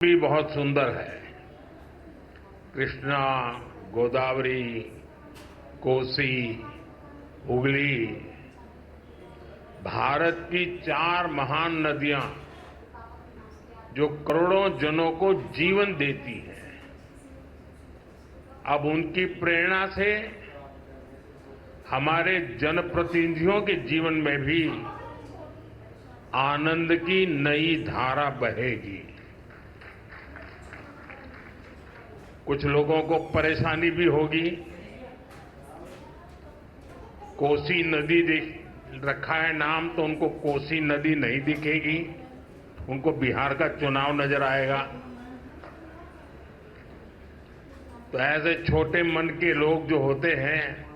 भी बहुत सुंदर है। कृष्णा, गोदावरी, कोसी, हुगली, भारत की 4 महान नदियां जो करोड़ों जनों को जीवन देती हैं, अब उनकी प्रेरणा से हमारे जनप्रतिनिधियों के जीवन में भी आनंद की नई धारा बहेगी। कुछ लोगों को परेशानी भी होगी। कोसी नदी रखा है नाम, तो उनको कोसी नदी नहीं दिखेगी, उनको बिहार का चुनाव नजर आएगा। तो ऐसे छोटे मन के लोग जो होते हैं,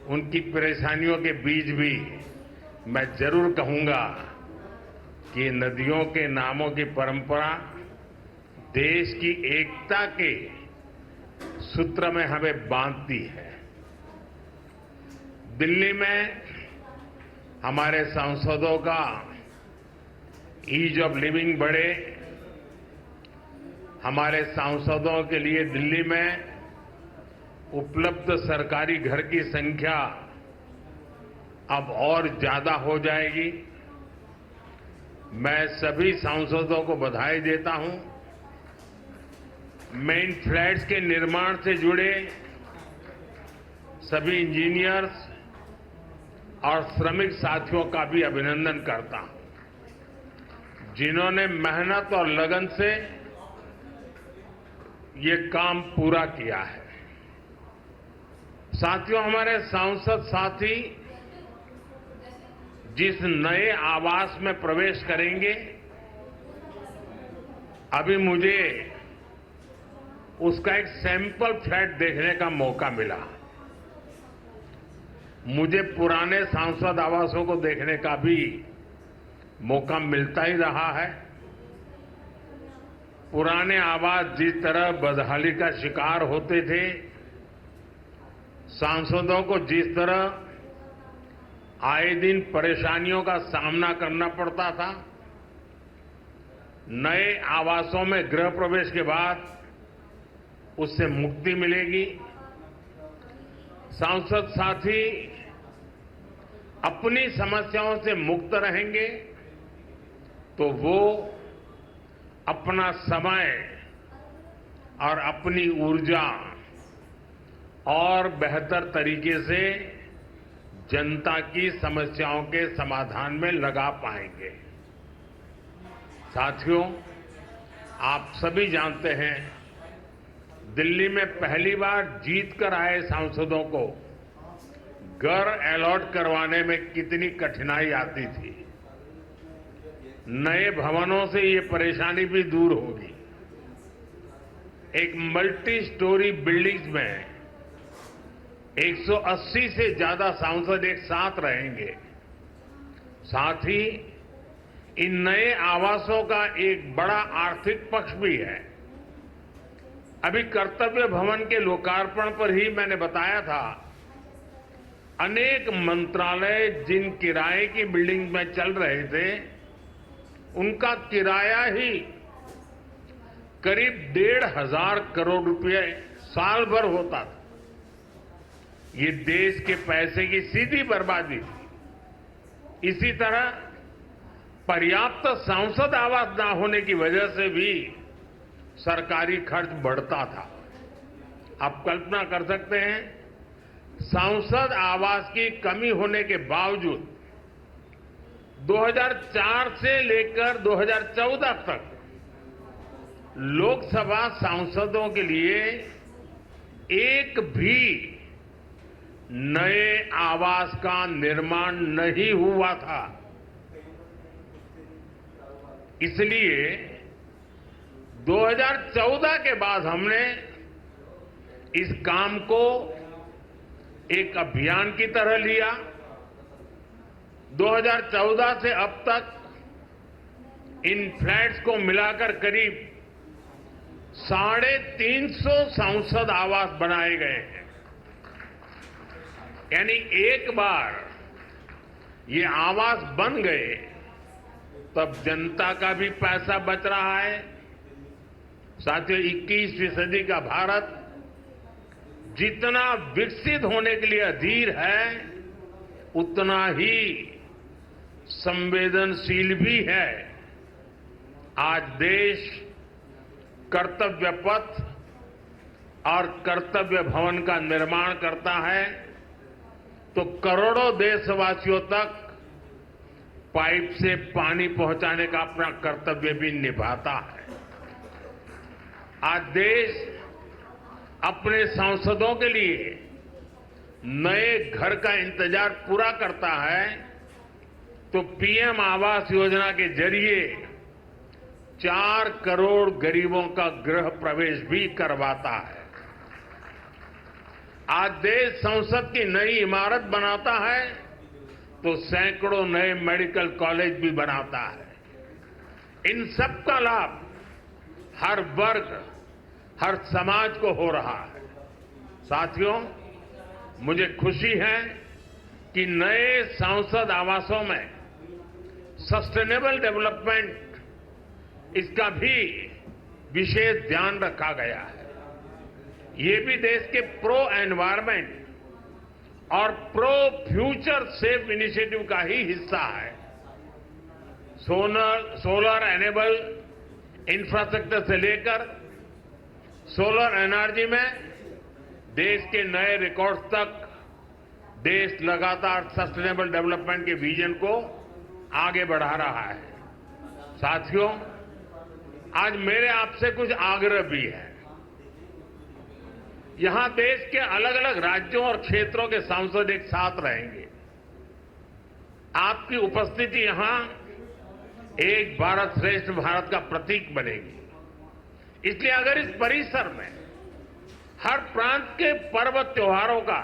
उनकी परेशानियों के बीच भी मैं जरूर कहूंगा कि नदियों के नामों की परंपरा देश की एकता के सूत्र में हमें बांधती है। दिल्ली में हमारे सांसदों का ईज ऑफ लिविंग बढ़े, हमारे सांसदों के लिए दिल्ली में उपलब्ध सरकारी घर की संख्या अब और ज्यादा हो जाएगी। मैं सभी सांसदों को बधाई देता हूं। मैं इन फ्लैट्स के निर्माण से जुड़े सभी इंजीनियर्स और श्रमिक साथियों का भी अभिनंदन करता हूं, जिन्होंने मेहनत और लगन से ये काम पूरा किया है। साथियों, हमारे सांसद साथी जिस नए आवास में प्रवेश करेंगे, अभी मुझे उसका एक सैंपल फ्लैट देखने का मौका मिला। मुझे पुराने सांसद आवासों को देखने का भी मौका मिलता ही रहा है। पुराने आवास जिस तरह बदहाली का शिकार होते थे, सांसदों को जिस तरह आए दिन परेशानियों का सामना करना पड़ता था, नए आवासों में गृह प्रवेश के बाद उससे मुक्ति मिलेगी। सांसद साथी अपनी समस्याओं से मुक्त रहेंगे तो वो अपना समय और अपनी ऊर्जा और बेहतर तरीके से जनता की समस्याओं के समाधान में लगा पाएंगे। साथियों, आप सभी जानते हैं, दिल्ली में पहली बार जीत कर आए सांसदों को घर अलॉट करवाने में कितनी कठिनाई आती थी। नए भवनों से ये परेशानी भी दूर होगी। एक मल्टी स्टोरी बिल्डिंग्स में 180 से ज्यादा सांसद एक साथ रहेंगे। साथ ही इन नए आवासों का एक बड़ा आर्थिक पक्ष भी है। अभी कर्तव्य भवन के लोकार्पण पर ही मैंने बताया था, अनेक मंत्रालय जिन किराए की बिल्डिंग में चल रहे थे, उनका किराया ही करीब 1,500 करोड़ रुपए साल भर होता था। ये देश के पैसे की सीधी बर्बादी थी। इसी तरह पर्याप्त सांसद आवास न होने की वजह से भी सरकारी खर्च बढ़ता था। आप कल्पना कर सकते हैं, सांसद आवास की कमी होने के बावजूद 2004 से लेकर 2014 तक लोकसभा सांसदों के लिए एक भी नए आवास का निर्माण नहीं हुआ था। इसलिए 2014 के बाद हमने इस काम को एक अभियान की तरह लिया। 2014 से अब तक इन फ्लैट्स को मिलाकर करीब 350 सांसद आवास बनाए गए हैं। यानी एक बार ये आवास बन गए, तब जनता का भी पैसा बच रहा है, साथियों, 21वीं सदी का भारत जितना विकसित होने के लिए अधीर है, उतना ही संवेदनशील भी है। आज देश कर्तव्य पथ और कर्तव्य भवन का निर्माण करता है, तो करोड़ों देशवासियों तक पाइप से पानी पहुंचाने का अपना कर्तव्य भी निभाता है। आज देश अपने सांसदों के लिए नए घर का इंतजार पूरा करता है, तो पीएम आवास योजना के जरिए 4 करोड़ गरीबों का गृह प्रवेश भी करवाता है। आज देश संसद की नई इमारत बनाता है, तो सैकड़ों नए मेडिकल कॉलेज भी बनाता है। इन सब का लाभ हर वर्ग, हर समाज को हो रहा है। साथियों, मुझे खुशी है कि नए संसद आवासों में सस्टेनेबल डेवलपमेंट, इसका भी विशेष ध्यान रखा गया है। ये भी देश के प्रो एनवायरमेंट और प्रो फ्यूचर सेफ इनिशिएटिव का ही हिस्सा है। सोलर एनेबल इंफ्रास्ट्रक्चर से लेकर सोलर एनर्जी में देश के नए रिकॉर्ड्स तक देश लगातार सस्टेनेबल डेवलपमेंट के विजन को आगे बढ़ा रहा है। साथियों, आज मेरे आपसे कुछ आग्रह भी है। यहां देश के अलग अलग राज्यों और क्षेत्रों के सांसद एक साथ रहेंगे। आपकी उपस्थिति यहां एक भारत श्रेष्ठ भारत का प्रतीक बनेगी। इसलिए अगर इस परिसर में हर प्रांत के पर्व त्योहारों का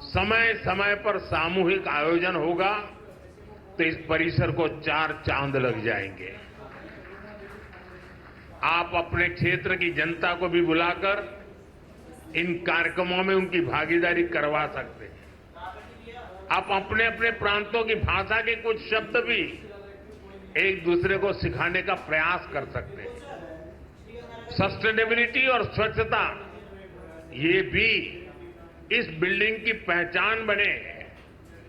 समय समय पर सामूहिक आयोजन होगा, तो इस परिसर को 4 चांद लग जाएंगे। आप अपने क्षेत्र की जनता को भी बुलाकर इन कार्यक्रमों में उनकी भागीदारी करवा सकते हैं। आप अपने अपने प्रांतों की भाषा के कुछ शब्द भी एक दूसरे को सिखाने का प्रयास कर सकते हैं। सस्टेनेबिलिटी और स्वच्छता, ये भी इस बिल्डिंग की पहचान बने,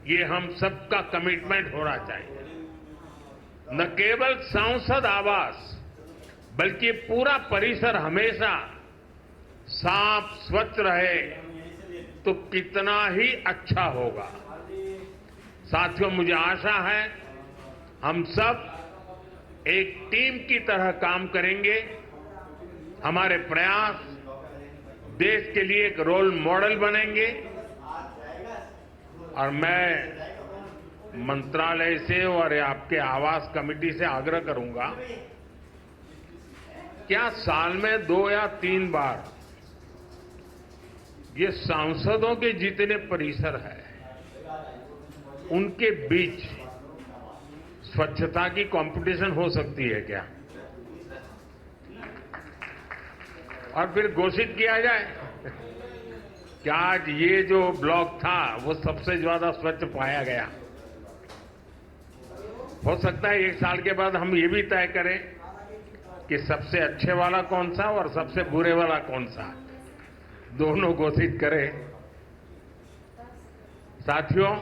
ये हम सबका कमिटमेंट होना चाहिए। न केवल सांसद आवास, बल्कि पूरा परिसर हमेशा साफ स्वच्छ रहे तो कितना ही अच्छा होगा। साथियों, मुझे आशा है हम सब एक टीम की तरह काम करेंगे। हमारे प्रयास देश के लिए एक रोल मॉडल बनेंगे। और मैं मंत्रालय से और आपके आवास कमेटी से आग्रह करूंगा, क्या साल में 2 या 3 बार ये सांसदों के जितने परिसर है, उनके बीच स्वच्छता की कंपटीशन हो सकती है क्या? और फिर घोषित किया जाए कि आज ये जो ब्लॉक था वो सबसे ज्यादा स्वच्छ पाया गया। हो सकता है 1 साल के बाद हम ये भी तय करें कि सबसे अच्छे वाला कौन सा और सबसे बुरे वाला कौन सा, दोनों घोषित करें। साथियों,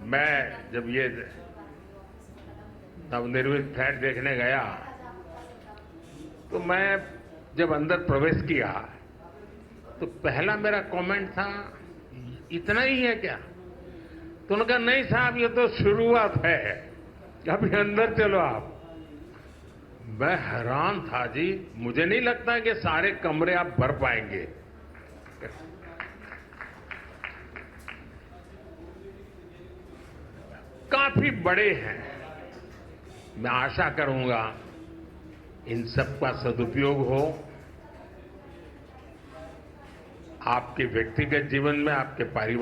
मैं जब ये नवनिर्मित फ्लैट देखने गया, तो मैं जब अंदर प्रवेश किया तो पहला मेरा कमेंट था, इतना ही है क्या? तो उन्होंने कहा, नहीं साहब, ये तो शुरुआत है, अभी अंदर चलो आप। मैं हैरान था जी, मुझे नहीं लगता कि सारे कमरे आप भर पाएंगे। काफी बड़े हैं। मैं आशा करूंगा इन सब का सदुपयोग हो, आपके व्यक्तिगत जीवन में, आपके पारिवारिक